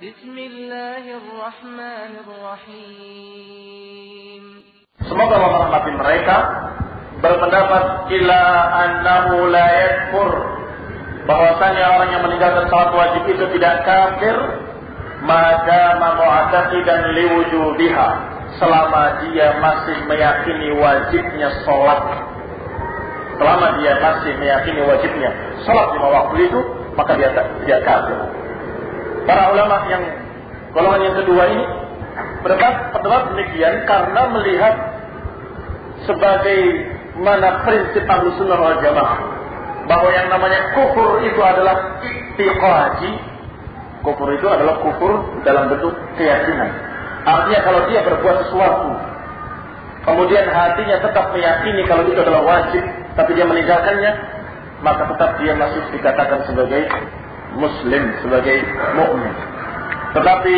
Bismillahirrahmanirrahim. Semoga Allah merahmati mereka. Berpendapat ila annahu la yakfur, bahwasanya orang yang meninggalkan salat wajib itu tidak kafir maka mu'taqidan liwujubiha, selama dia masih meyakini wajibnya salat. Selama dia masih meyakini wajibnya salat 5 waktu itu, maka dia tidak kafir. Para ulama yang golongan yang kedua ini berpendapat demikian karena melihat sebagai mana prinsip Ahlussunnah wal Jamaah bahwa yang namanya kufur itu adalah i'tiqadi. Kufur itu adalah kufur dalam bentuk keyakinan. Artinya kalau dia berbuat sesuatu kemudian hatinya tetap meyakini kalau itu adalah wajib tapi dia meninggalkannya, maka tetap dia masih dikatakan sebagai muslim, sebagai mukmin. Tetapi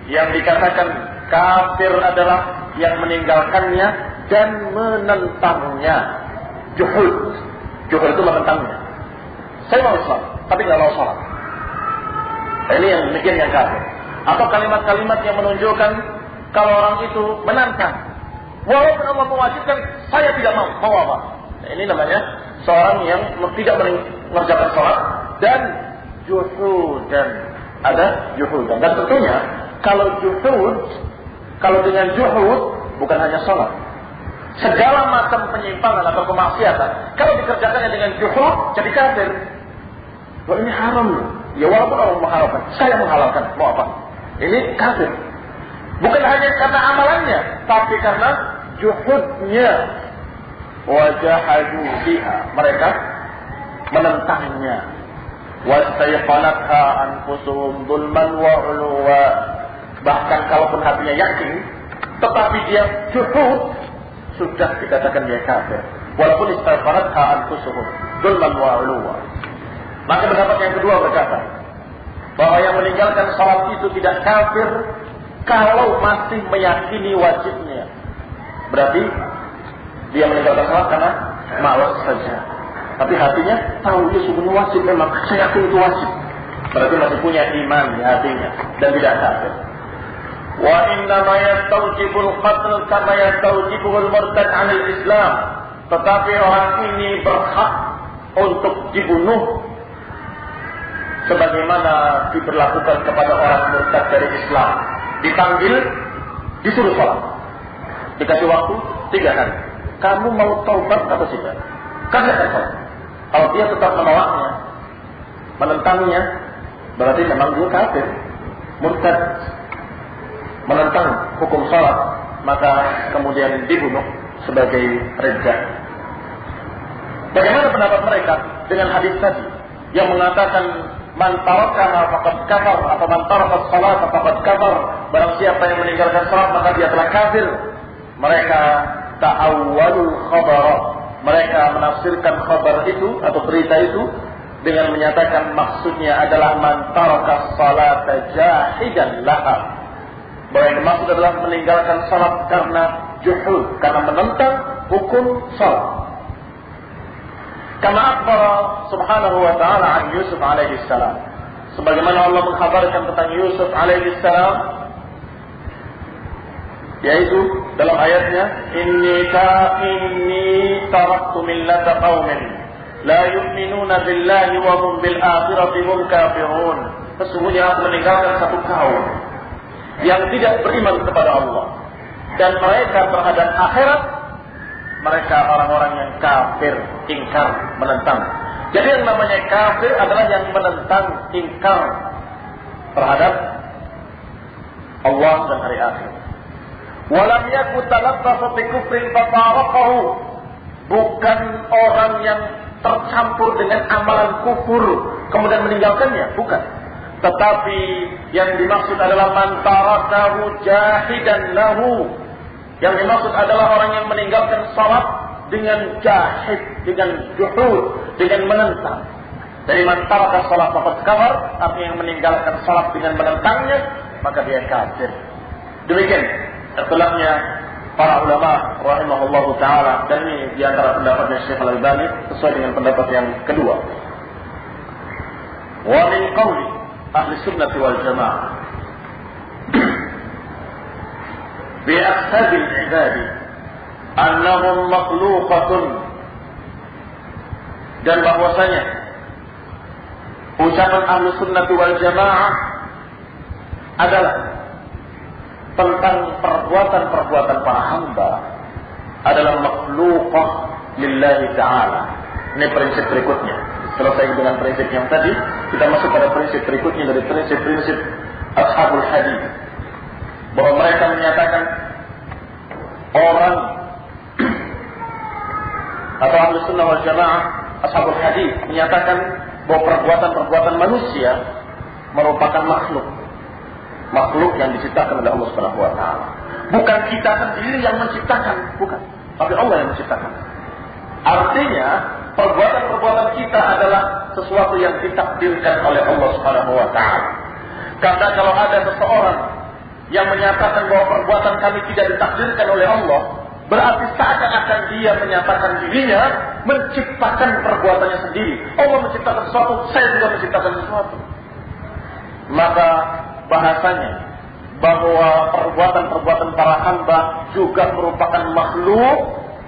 yang dikatakan kafir adalah yang meninggalkannya dan menentangnya. Juhud. Juhud itu menentangnya. Saya mau Islam, tapi tidak mau sholat. Ini yang demikian yang kafir. Atau kalimat-kalimat yang menunjukkan kalau orang itu menantang. Walaupun Allah mewajibkan, saya tidak mau. Mau apa? Ini namanya seorang yang tidak mengerjakan sholat dan juhud, dan ada juhud. Dan tentunya kalau juhud, kalau dengan juhud bukan hanya sholat, segala macam penyimpangan atau kemaksiatan kalau dikerjakannya dengan juhud jadi kafir. Wah, ini haram loh. Ya walaupun Allah mengharamkan, saya menghalalkan. Mau apa? Ini kafir. Bukan hanya karena amalannya, tapi karena juhudnya. Wajahadu biha, mereka menentangnya. Wastayqanatha anfusuhum dzulman wa 'uluwa, bahkan kalaupun hatinya yakin tetapi dia juhud, sudah dikatakan dia kafir. Walaupun istayqanatha anfusuhum dzulman wa 'uluwa. Maka pendapat yang kedua berkata bahwa yang meninggalkan salat itu tidak kafir kalau masih meyakini wajibnya. Berarti dia meninggalkan salat karena malas saja, tapi hatinya tahu dia sungguh wajib, memang saya yakin itu wajib. Berarti masih punya iman di hatinya dan tidak kafir. Wa inna ma yastawjibul qatl kama yastawjibul murtad 'anil Islam. Tetapi orang ini berhak untuk dibunuh sebagaimana diberlakukan kepada orang murtad dari Islam. Dipanggil, disuruh sholat, dikasih waktu 3 hari. Kamu mau taubat atau tidak? Kerjakan sholat. Kalau dia tetap menolaknya, menentangnya, berarti memang dia kafir, murtad, menentang hukum sholat, maka kemudian dibunuh sebagai riddah. Bagaimana pendapat mereka dengan hadis tadi yang mengatakan man tarakaha faqad kafar atau man taraka shalah faqad kafar, barang siapa yang meninggalkan salat maka dia telah kafir? Mereka ta'awwalul khabar, mereka menafsirkan khabar itu atau berita itu dengan menyatakan maksudnya adalah man taraka salata jahidan laha, bahwa yang dimaksud adalah meninggalkan salat karena juhud, karena menentang hukum salat. Kama akhbara subhanahu wa ta'ala an Yusuf alaihi salam, sebagaimana Allah mengkhabarkan tentang Yusuf alaihi salam, yaitu dalam ayatnya inni taraktu millata qaumin la yu'minuna billahi wa hum bil akhirati hum kafirun. Sesungguhnya aku meninggalkan satu kaum yang tidak beriman kepada Allah dan mereka terhadap akhirat mereka orang-orang yang kafir, ingkar, menentang. Jadi yang namanya kafir adalah yang menentang, ingkar terhadap Allah dan hari akhir. Walam yakun talaffasa bi kufrin fafaraqahu, bukan orang yang tercampur dengan amalan kufur kemudian meninggalkannya, bukan. Tetapi yang dimaksud adalah man tarakahu jahidan lahu, yang dimaksud adalah orang yang meninggalkan salat dengan jahid, dengan juhud, dengan menentang. Dari man taraka salat faqad kafar, artinya yang meninggalkan salat dengan menentangnya, maka dia kafir. Demikian ikhtilafnya para ulama rahimahullahu taala, dan ini di antara pendapatnya Syekh Al-Albani sesuai dengan pendapat yang kedua. Wa min qawli ahli sunnah wal jamaah, bi aksabil ibadi annahum makhluqatun, dan bahwasanya ucapan Ahlus Sunnah wal Jamaah adalah tentang perbuatan-perbuatan para hamba adalah makhluqah lillahi ta'ala. Ini prinsip berikutnya. Selesai dengan prinsip yang tadi, kita masuk pada prinsip berikutnya dari prinsip-prinsip Ashabul Hadis, bahwa mereka menyatakan orang atau Ahlus Sunnah wal Jamaah, Ashabul Hadis menyatakan bahwa perbuatan-perbuatan manusia merupakan makhluk yang diciptakan oleh Allah Subhanahu wa taala. Bukan kita sendiri yang menciptakan, bukan, tapi Allah yang menciptakan. Artinya, perbuatan-perbuatan kita adalah sesuatu yang ditakdirkan oleh Allah Subhanahu wa taala. Karena kalau ada seseorang yang menyatakan bahwa perbuatan kami tidak ditakdirkan oleh Allah, berarti seakan-akan dia menyatakan dirinya menciptakan perbuatannya sendiri. Allah menciptakan sesuatu, saya juga menciptakan sesuatu. Maka bahasanya bahwa perbuatan-perbuatan para hamba juga merupakan makhluk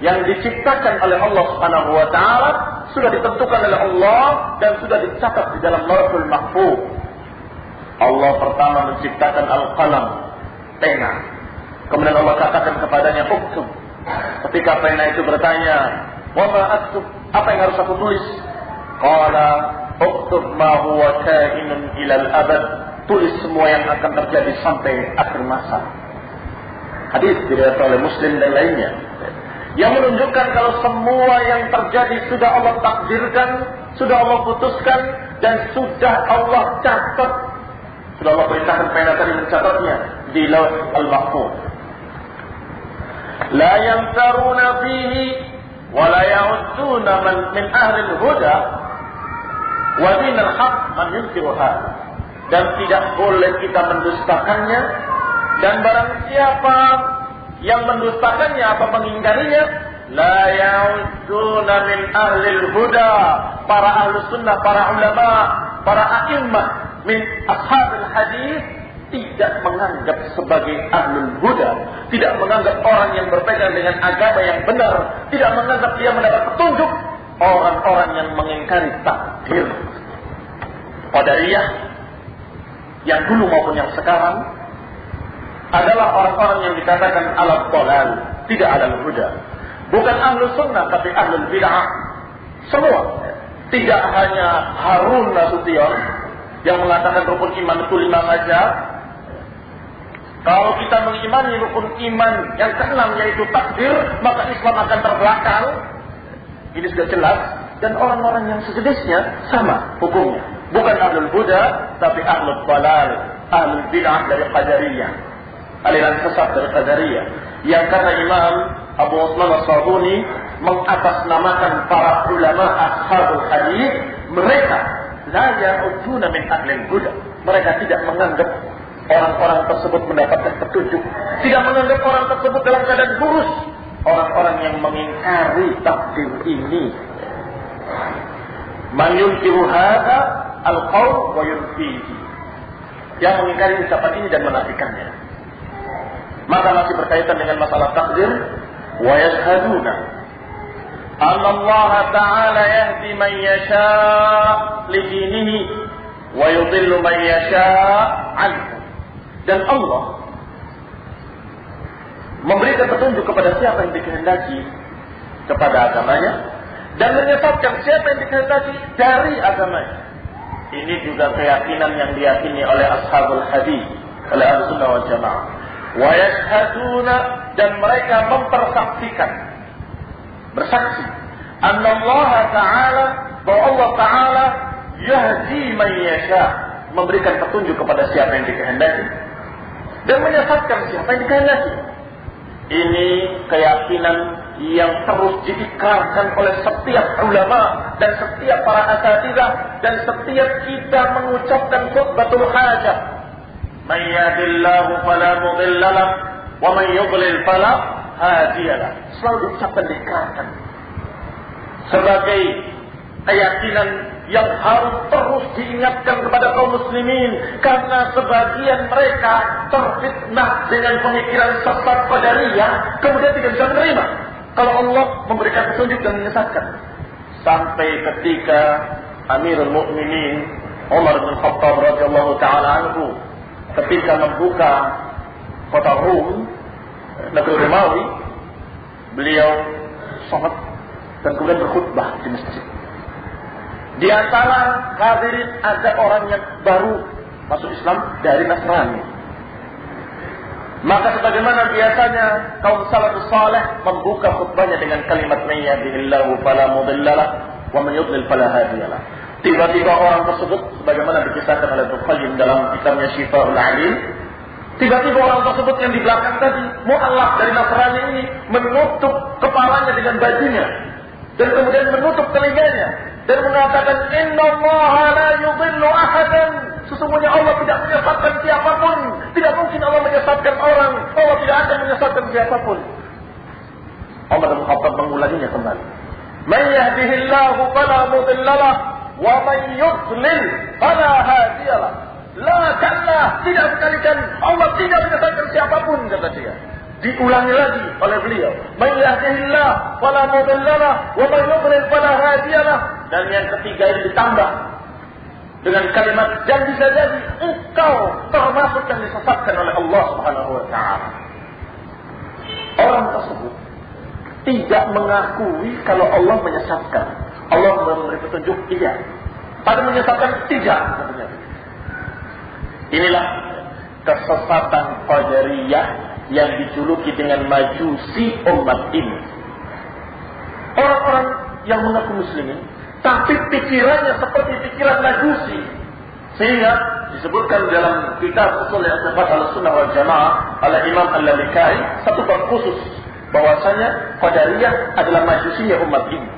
yang diciptakan oleh Allah Subhanahu wa taala, sudah ditentukan oleh Allah dan sudah dicatat di dalam Lauhul Mahfuz. Allah pertama menciptakan al-qalam, pena. Kemudian Allah katakan kepadanya, uktub. Ketika pena itu bertanya, wa ma aktub, apa yang harus aku tulis? Qala uktub ma huwa kainun ilal abad, tulis semua yang akan terjadi sampai akhir masa. Hadis diriwayatkan oleh Muslim dan lainnya, yang menunjukkan kalau semua yang terjadi sudah Allah takdirkan, sudah Allah putuskan, dan sudah Allah catat. Sudah Allah perintahkan pena tadi mencatatnya di Lauh al-Mahfuz. La yamtaruna fihi wa la ya'udduna man min ahli al-huda wa din al-haq man yunkiruha. Dan tidak boleh kita mendustakannya, dan barang siapa yang mendustakannya atau mengingkarinya, la ya'udduna min ahli al-huda, para ahli sunnah, para ulama, para a'immah min ashabil hadis tidak menganggap sebagai ahlul huda, tidak menganggap orang yang berpegang dengan agama yang benar, tidak menganggap dia mendapat petunjuk, orang-orang yang mengingkari takdir. Qadariyah yang dulu maupun yang sekarang adalah orang-orang yang dikatakan alal dhalal, tidak alal huda. Bukan ahlus sunnah tapi ahlul bid'ah. Semua. Tidak hanya Harun Nasution yang mengatakan rukun iman itu 5 saja. Kalau kita mengimani rukun iman yang ke-6 yaitu takdir, maka Islam akan terbelakang. Ini sudah jelas. Dan orang-orang yang sejenisnya sama hukumnya. Bukan ahlul huda, tapi ahlul dhalal, ahlul bid'ah dari Qadariyah, aliran sesat dari Qadariyah. Yang kata Imam Abu Utsman As-Sabuni mengatasnamakan para ulama ashabul hadis, mereka la ya'uduna min ahlil huda. Mereka tidak menganggap orang-orang tersebut mendapatkan petunjuk, tidak menganggap orang tersebut dalam keadaan lurus. Orang-orang yang mengingkari takdir ini, man yunkiru hadza al-qaul wa yunfihi, yang mengingkari ucapan ini dan menafikannya. Maka masih berkaitan dengan masalah takdir, wa yashhaduna anna Allah Ta'ala yahdi man yasha li dinihi wa yudhillu man yasha anhu. Dan Allah memberikan petunjuk kepada siapa yang dikehendaki kepada agamanya, dan menyesatkan siapa yang dikehendaki dari agamanya. Ini juga keyakinan yang diyakini oleh ashabul hadis, oleh Ahlussunnah wal Jamaah. Wa yashhaduna, dan mereka mempersaksikan, bersaksi, anna Allah Ta'ala, bahwa Allah Ta'ala yahdi man yasha, memberikan petunjuk kepada siapa yang dikehendaki dan menyesatkan siapa yang dikehendaki. Ini keyakinan yang terus diikrarkan oleh setiap ulama dan setiap para asatidzah, dan setiap kita mengucapkan khutbatul hajah. Man yahdihillahu fala mudilla lahu wa man yudlil fala hadiya lahu. Selalu diucapkan, diikrarkan sebagai keyakinan yang harus terus diingatkan kepada kaum muslimin, karena sebagian mereka terfitnah dengan pemikiran sesat qadariyah, kemudian tidak bisa menerima kalau Allah memberikan petunjuk dan menyesatkan. Sampai ketika Amirul Mukminin Umar bin Khattab radhiyallahu taala anhu ketika membuka kota Rum, negeri Romawi, beliau sholat dan kemudian berkhutbah di masjid. Di antara hadirin ada orang yang baru masuk Islam dari Nasrani. Maka sebagaimana biasanya kaum salafus saleh membuka khutbahnya dengan kalimat may yahdihillahu fala mudhillalah wa man yudlil fala hadiyalah. Tiba-tiba orang tersebut sebagaimana dikisahkan oleh Ibnu Qayyim dalam kitabnya Syifaul Alim, tiba-tiba orang tersebut yang di belakang tadi, mu'allaf dari Nasrani ini, menutup kepalanya dengan bajunya dan kemudian menutup telinganya dan mengatakan innallaha la yudhillu ahadan. Sesungguhnya Allah tidak menyesatkan siapapun. Tidak mungkin Allah menyesatkan orang. Allah tidak akan menyesatkan siapapun. Umar bin Khattab mengulanginya kembali. Man yahdihillahu fala mudhillalah wa man yudlil fala hadiyalah. La kalla, tidak sekalikan Allah tidak menyesatkan siapapun, kata dia. Diulangi lagi oleh beliau. Man yahdihillah fala mudhillalah wa man yudlil fala hadiyalah. Dan yang ketiga ini ditambah dengan kalimat dan bisa jadi engkau termasuk yang disesatkan oleh Allah Subhanahu wa taala. Orang tersebut tidak mengakui kalau Allah menyesatkan. Allah memberi petunjuk iya. Pada menyesatkan tidak, katanya. Inilah kesesatan qadariyah yang dijuluki dengan majusi umat ini. Orang-orang yang mengaku muslimin tapi pikirannya seperti pikiran majusi, sehingga disebutkan dalam kitab Ushul I'tiqad Ahlussunnah wal Jamaah oleh Imam Al-Lalikai satu bab khusus bahwasanya qadariyah adalah majusinya umat ini.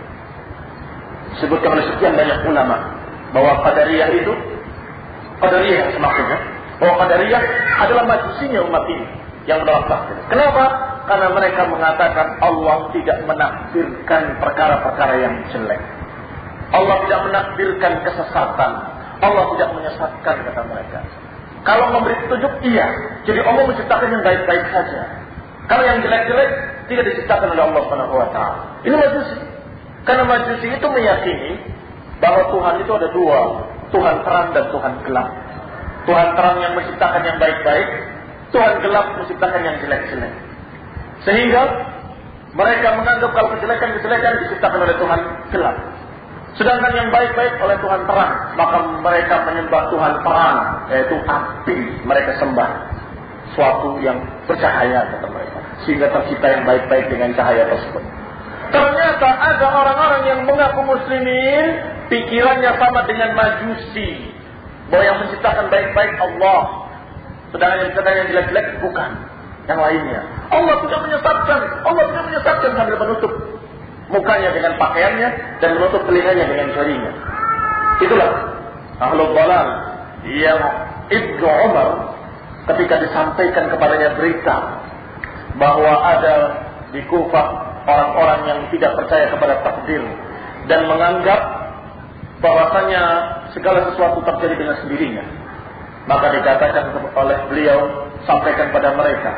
Disebutkan oleh sekian banyak ulama bahwa qadariyah itu qadariyah semaksudnya bahwa qadariyah adalah majusinya umat ini yang menolak takdir. Kenapa? Karena mereka mengatakan Allah tidak menakdirkan perkara-perkara yang jelek. Allah tidak menakdirkan kesesatan. Allah tidak menyesatkan, kata mereka. Kalau memberi petunjuk, iya. Jadi Allah menciptakan yang baik-baik saja. Kalau yang jelek-jelek tidak diciptakan oleh Allah Subhanahu wa taala. Ini majusi. Karena majusi itu meyakini bahwa Tuhan itu ada dua, Tuhan terang dan Tuhan gelap. Tuhan terang yang menciptakan yang baik-baik, Tuhan gelap menciptakan yang jelek-jelek. Sehingga mereka menganggap kalau kejelekan-kejelekan diciptakan oleh Tuhan gelap. Sedangkan yang baik-baik oleh Tuhan terang, maka mereka menyembah Tuhan terang, yaitu api. Mereka sembah suatu yang bercahaya, kata mereka, sehingga tercipta yang baik-baik dengan cahaya tersebut. Ternyata ada orang-orang yang mengaku muslimin, pikirannya sama dengan majusi, bahwa yang menciptakan baik-baik Allah, sedangkan yang menciptakan yang jelek-jelek bukan, yang lainnya. Allah tidak menyesatkan sambil menutup mukanya dengan pakaiannya dan menutup telinganya dengan jarinya. Itulah ahlul dhalal yang Ibnu Umar ketika disampaikan kepadanya berita bahwa ada di Kufah orang-orang yang tidak percaya kepada takdir dan menganggap bahwasanya segala sesuatu terjadi dengan sendirinya. Maka dikatakan oleh beliau, sampaikan pada mereka,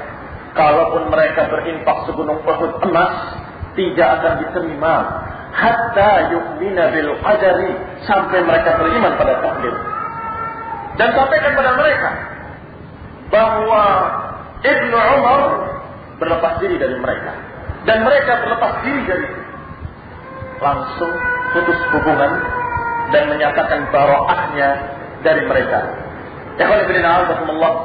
kalaupun mereka berinfak segunung Uhud emas, tidak akan diterima hatta yu'mina bil qadari, sampai mereka beriman pada takdir. Dan sampaikan pada mereka bahwa Ibnu Umar berlepas diri dari mereka dan mereka berlepas diri dari langsung putus hubungan dan menyatakan bara'ahnya dari mereka. Ikhwan fillah,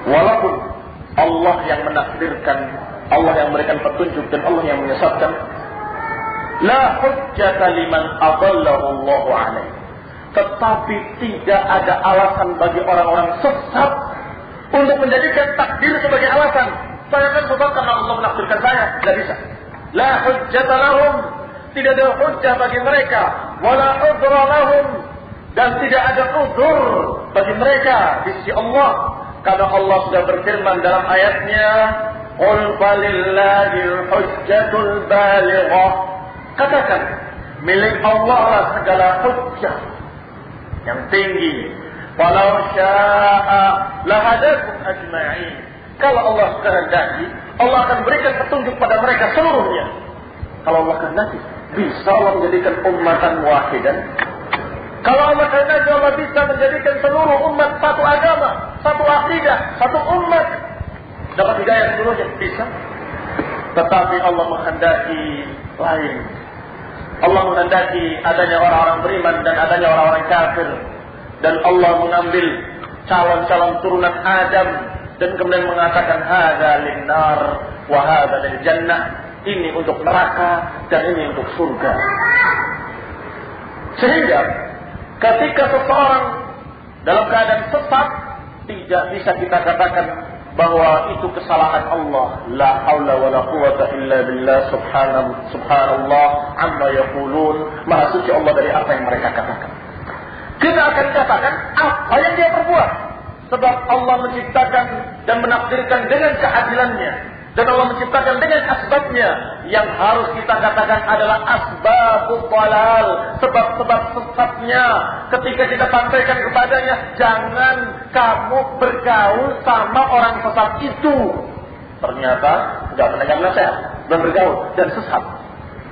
walaupun Allah yang menakdirkan, Allah yang memberikan petunjuk dan Allah yang menyesatkan, la hujjata liman adallahu Allahu alaihi. Tetapi tidak ada alasan bagi orang-orang sesat untuk menjadikan takdir sebagai alasan. Saya kan sesat karena Allah menakdirkan saya. Tidak bisa. La hujjata lahum. Tidak ada hujjah bagi mereka. Wala udhra lahum. Dan tidak ada uzur bagi mereka di sisi Allah. Karena Allah sudah berfirman dalam ayatnya, qul falillahil hujjatul balighah. Katakan, Milik Allah lah segala hujjah yang tinggi. Walau syaa lahadakum ajma'in. Kalau Allah kehendaki, Allah akan berikan petunjuk pada mereka seluruhnya. Kalau Allah kehendaki, bisa Allah menjadikan ummatan wahidan. Kalau Allah kehendaki, Allah bisa menjadikan seluruh umat satu agama, satu akidah, satu umat. Dapat hidayah seluruhnya, bisa. Tetapi Allah menghendaki lain. Allah menghendaki adanya orang-orang beriman dan adanya orang-orang kafir. Dan Allah mengambil calon-calon turunan Adam dan kemudian mengatakan hadza linnar wa hadza lil jannah. Ini untuk neraka dan ini untuk surga. Sehingga ketika seseorang dalam keadaan sesat, tidak bisa kita katakan bahwa itu kesalahan Allah. La haula wala quwwata illa billah, subhanallah amma yaqulun. Maha suci Allah dari apa yang mereka katakan. Kita akan katakan apa yang dia perbuat. Sebab Allah menciptakan dan menakdirkan dengan keadilannya. Dan Allah menciptakan dengan asbabnya. Yang harus kita katakan adalah asbabul dhalal, sebab-sebab sesatnya. Ketika kita sampaikan kepadanya, jangan kamu bergaul sama orang sesat itu. Ternyata tidak mendengar nasihat dan bergaul dan sesat.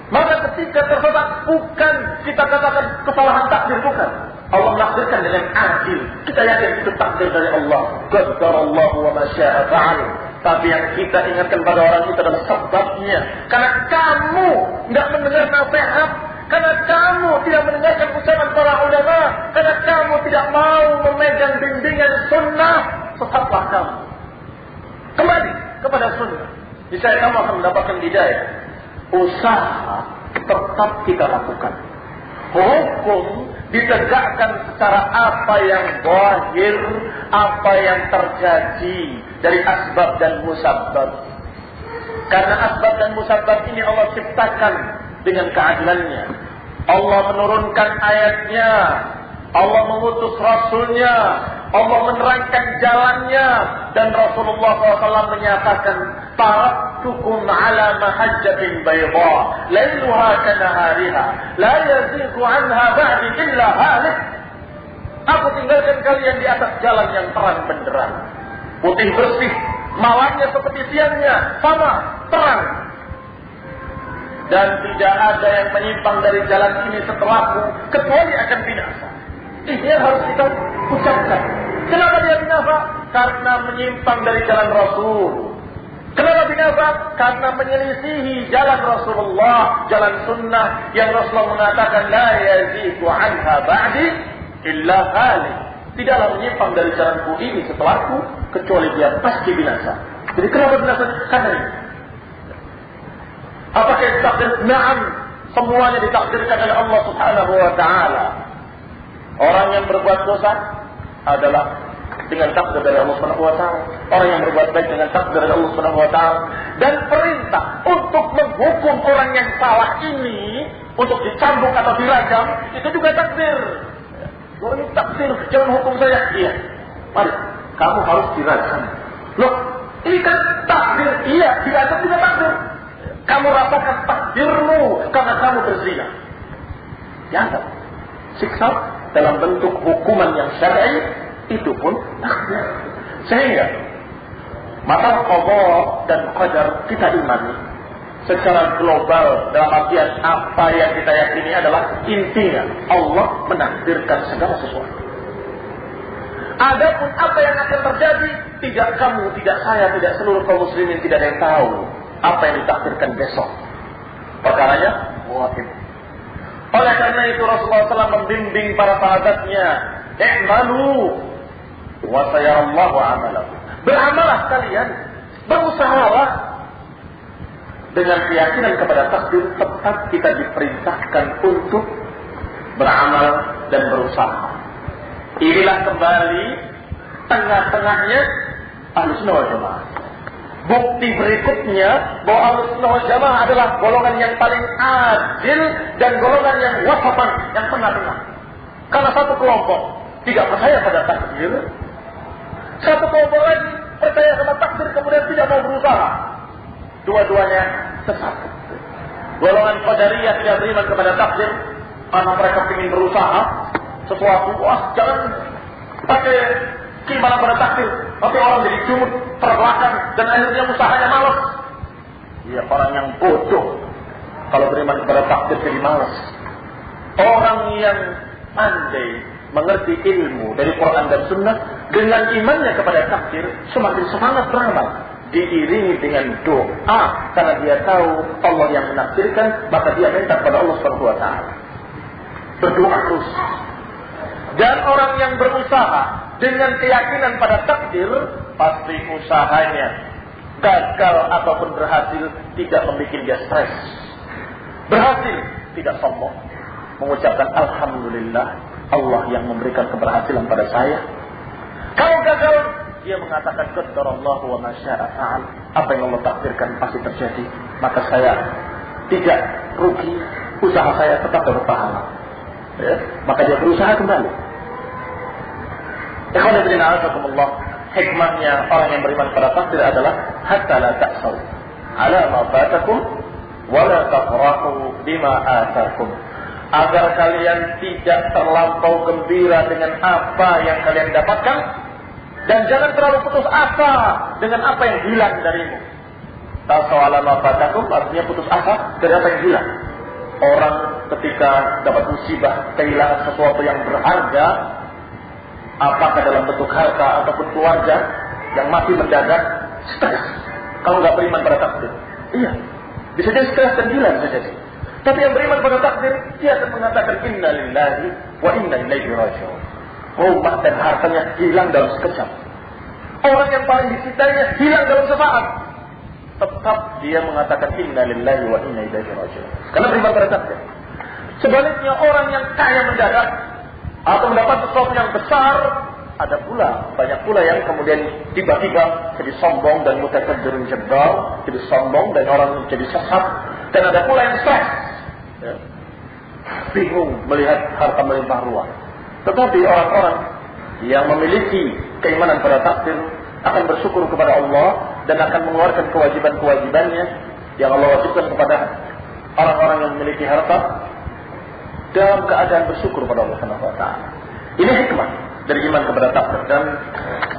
Maka ketika tersesat, bukan kita katakan kesalahan takdir, bukan. Allah menakdirkan dengan adil. Kita yakin itu takdir dari Allah. Qaddarallahu wa ma syaa fa'al. Tapi yang kita ingatkan pada orang itu adalah sebabnya. Karena kamu tidak mendengar nasihat, karena kamu tidak mendengarkan ucapan para ulama, karena kamu tidak mau memegang bimbingan sunnah, sesatlah kamu. Kembali kepada sunnah. Niscaya kamu akan mendapatkan hidayah. Usaha tetap kita lakukan. Hukum ditegakkan secara apa yang zahir, apa yang terjadi dari asbab dan musabbab. Karena asbab dan musabbab ini Allah ciptakan dengan keadilannya. Allah menurunkan ayatnya, Allah mengutus Rasulnya, Allah menerangkan jalannya, dan Rasulullah SAW menyatakan, taraktukum ala mahajjatin bayda, lailuha kanahariha, la yazigu anha ba'di illa halik. Aku tinggalkan kalian di atas jalan yang terang benderang, putih bersih, malamnya seperti siangnya, sama terang. Dan tidak ada yang menyimpang dari jalan ini setelahku, kecuali akan binasa. Ini yang harus kita ucapkan. Kenapa dia binasa? Karena menyimpang dari jalan Rasul. Kenapa binasa? Karena menyelisihi jalan Rasulullah, jalan sunnah yang Rasulullah mengatakan la yazigu anha ba'di illa halik. Tidaklah menyimpang dari jalanku ini setelahku, kecuali dia pasti binasa. Jadi kenapa binasa? Karena ini. Apakah itu takdir? Na'am, semuanya ditakdirkan oleh Allah Subhanahu wa ta'ala. Orang yang berbuat dosa adalah dengan takdir dari Allah Subhanahu wa ta'ala. Orang yang berbuat baik dengan takdir dari Allah Subhanahu wa ta'ala. Dan perintah untuk menghukum orang yang salah ini, untuk dicambuk atau dirajam, itu juga takdir. Orang ini takdir, jangan hukum saya. Iya, mari, kamu harus dirajam. Loh, ini kan takdir. Iya, dirajam juga takdir. Kamu rasakan takdirmu karena kamu berzina. Ya, siksa dalam bentuk hukuman yang syar'i itu pun takdir. Sehingga masalah qada dan qadar kita imani secara global, dalam artian apa yang kita yakini adalah intinya Allah menakdirkan segala sesuatu. Adapun apa yang akan terjadi, tidak kamu, tidak saya, tidak seluruh kaum muslimin, tidak ada yang tahu apa yang ditakdirkan besok. Perkaranya wajib. Oleh karena itu Rasulullah SAW membimbing para sahabatnya, i'malu wa sayarallahu amalakum. Beramalah kalian, berusahalah. Dengan keyakinan kepada takdir, tetap kita diperintahkan untuk beramal dan berusaha. Inilah kembali tengah-tengahnya Ahlussunnah wal Jamaah. Bukti berikutnya bahwa Ahlussunnah wal Jamaah adalah golongan yang paling adil dan golongan yang wasatan, yang tengah-tengah. Karena satu kelompok tidak percaya pada takdir, satu kelompok lagi percaya sama takdir kemudian tidak mau berusaha. Dua-duanya sesat. Golongan Qadariyah tidak beriman kepada takdir karena mereka ingin berusaha sesuatu. Wah, jangan pakai keimanan pada takdir, tapi orang jadi cumut terbelakang dan akhirnya usahanya malas. Iya, orang yang bodoh kalau beriman kepada takdir jadi malas. Orang yang pandai mengerti ilmu dari Quran dan Sunnah dengan imannya kepada takdir semakin semangat beramal, diiringi dengan doa karena dia tahu Allah yang menakdirkan, maka dia minta kepada Allah Subhanahu wa taala. Berdoa terus. Dan orang yang berusaha dengan keyakinan pada takdir, pasti usahanya gagal ataupun berhasil tidak membuat dia stres. Berhasil tidak sombong, mengucapkan alhamdulillah Allah yang memberikan keberhasilan pada saya. Kalau gagal, dia mengatakan qadarallahu wa ma syaa fa'al. Apa yang Allah takdirkan pasti terjadi. Maka saya tidak rugi, usaha saya tetap berpahala. Ya? Maka dia berusaha kembali. Ikhwan fillah, azakumullah. Hikmahnya orang yang beriman pada takdir adalah hatta la ta'saw ala ma fatakum wa la tafrahu bima atakum. Agar kalian tidak terlampau gembira dengan apa yang kalian dapatkan, dan jangan terlalu putus asa dengan apa yang hilang darimu. Tasawala mafatakum artinya putus asa dari apa yang hilang. Orang ketika dapat musibah, kehilangan sesuatu yang berharga, apakah dalam bentuk harta ataupun keluarga yang mati mendadak, stres. Kalau nggak beriman pada takdir, iya, bisa jadi stres dan gila bisa jadi. Tapi yang beriman pada takdir, dia akan mengatakan inna lillahi wa inna ilaihi raji'un. Rumah dan hartanya hilang dalam sekejap. Orang yang paling dicintainya hilang dalam sesaat. Tetap dia mengatakan inna lillahi wa inna ilaihi raji'un. Karena beriman pada takdir. Sebaliknya orang yang kaya mendadak atau mendapat sesuatu yang besar, ada pula, banyak pula yang kemudian tiba-tiba jadi sombong dan mutakabbirun jabbar, jadi sombong dan orang jadi sesat. Dan ada pula yang stres, ya, bingung melihat harta melimpah ruah. Tetapi orang-orang yang memiliki keimanan pada takdir akan bersyukur kepada Allah dan akan mengeluarkan kewajiban-kewajibannya yang Allah wajibkan kepada orang-orang yang memiliki harta dalam keadaan bersyukur pada Allah Subhanahu wa taala. Ini hikmah dari iman kepada takdir, dan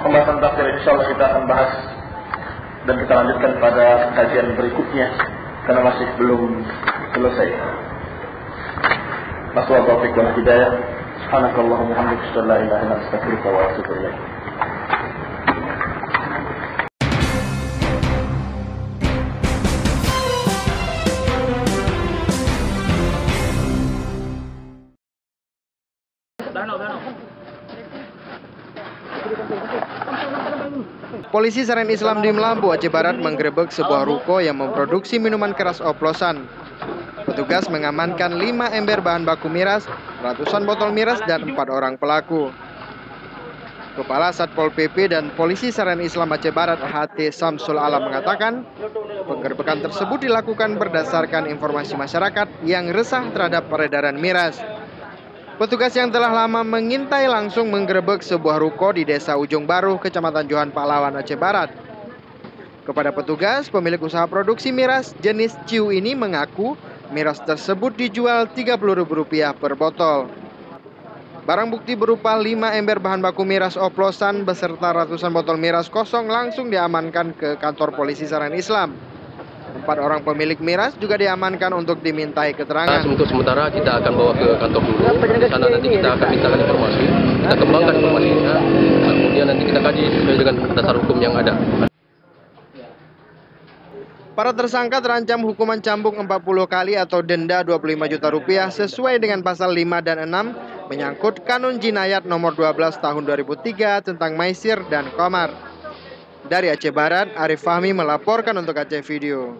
pembahasan takdir insyaallah kita akan bahas dan kita lanjutkan pada kajian berikutnya karena masih belum selesai. Masalah taufiq wal hidayah. Subhanakallahumma wa bihamdika asyhadu an la ilaha illa anta astaghfiruka wa atubu ilaik. Polisi Saran Islam di Melambu, Aceh Barat menggerebek sebuah ruko yang memproduksi minuman keras oplosan. Petugas mengamankan 5 ember bahan baku miras, ratusan botol miras, dan 4 orang pelaku. Kepala Satpol PP dan Polisi Saran Islam Aceh Barat HT Samsul Alam mengatakan, penggerebekan tersebut dilakukan berdasarkan informasi masyarakat yang resah terhadap peredaran miras. Petugas yang telah lama mengintai langsung menggerebek sebuah ruko di Desa Ujung Baru, Kecamatan Johan Pahlawan, Aceh Barat. Kepada petugas, pemilik usaha produksi miras jenis Ciu ini mengaku miras tersebut dijual Rp30.000 per botol. Barang bukti berupa 5 ember bahan baku miras oplosan beserta ratusan botol miras kosong langsung diamankan ke kantor Polisi Saran Islam. 4 orang pemilik miras juga diamankan untuk dimintai keterangan. Untuk sementara kita akan bawa ke kantor dulu. Di sana nanti kita akan mintakan informasi, kita kembangkan informasinya, kemudian nanti kita kaji sesuai dengan dasar hukum yang ada. Para tersangka terancam hukuman cambuk 40 kali atau denda Rp25 juta sesuai dengan pasal 5 dan 6 menyangkut Kanun Jinayat nomor 12 tahun 2003 tentang maisir dan qamar. Dari Aceh Barat, Arif Fahmi melaporkan untuk Aceh Video.